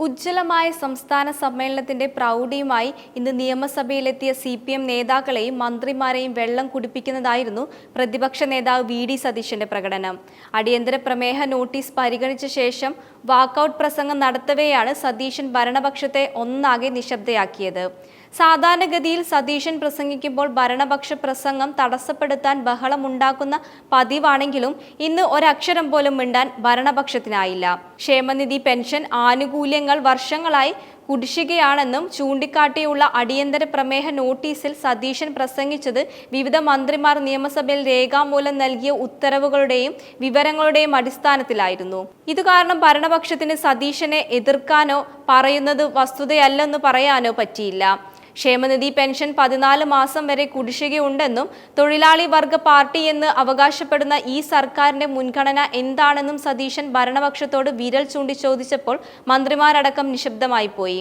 ഉജ്ജ്വലമായ സംസ്ഥാന സമ്മേളനത്തിന്റെ പ്രൗഢിയുമായി ഇന്ന് നിയമസഭയിലെത്തിയ CPM നേതാക്കളെയും മന്ത്രിമാരെയും വെള്ളം കുടിപ്പിക്കുന്നതായിരുന്നു പ്രതിപക്ഷ നേതാവ് VD സതീശന്റെ പ്രകടനം. അടിയന്തര പ്രമേയ നോട്ടീസ് പരിഗണിച്ച ശേഷം വാക്കൌട്ട് പ്രസംഗം നടത്തവെയാണ് സതീശൻ ഭരണപക്ഷത്തെ ഒന്നാകെ നിശബ്ദയാക്കിയത്. സാധാരണഗതിയിൽ സതീശൻ പ്രസംഗിക്കുമ്പോൾ ഭരണപക്ഷ പ്രസംഗം തടസ്സപ്പെടുത്താൻ ബഹളമുണ്ടാക്കുന്ന പതിവാണെങ്കിലും ഇന്ന് ഒരക്ഷരം പോലും മിണ്ടാൻ ഭരണപക്ഷത്തിനായില്ല. ക്ഷേമനിധി പെൻഷൻ ആനുകൂല്യങ്ങൾ വർഷങ്ങളായി കുടിശ്ശികയാണെന്നും ചൂണ്ടിക്കാട്ടിയുള്ള അടിയന്തര പ്രമേയ നോട്ടീസിൽ സതീശൻ പ്രസംഗിച്ചത് വിവിധ മന്ത്രിമാർ നിയമസഭയിൽ രേഖാമൂലം നൽകിയ ഉത്തരവുകളുടെയും വിവരങ്ങളുടെയും അടിസ്ഥാനത്തിലായിരുന്നു. ഇതുകാരണം ഭരണപക്ഷത്തിന് സതീശനെ എതിർക്കാനോ പറയുന്നത് വസ്തുതയല്ലെന്ന് പറയാനോ പറ്റിയില്ല. ക്ഷേമനിധി പെൻഷൻ 14 മാസം വരെ കുടിശ്ശികയുണ്ടെന്നും തൊഴിലാളി വർഗ പാർട്ടി എന്ന് അവകാശപ്പെടുന്ന ഈ സർക്കാരിന്റെ മുൻഗണന എന്താണെന്നും സതീശൻ ഭരണപക്ഷത്തോട് വിരൽ ചൂണ്ടി ചോദിച്ചപ്പോൾ മന്ത്രിമാരടക്കം നിശബ്ദമായി പോയി.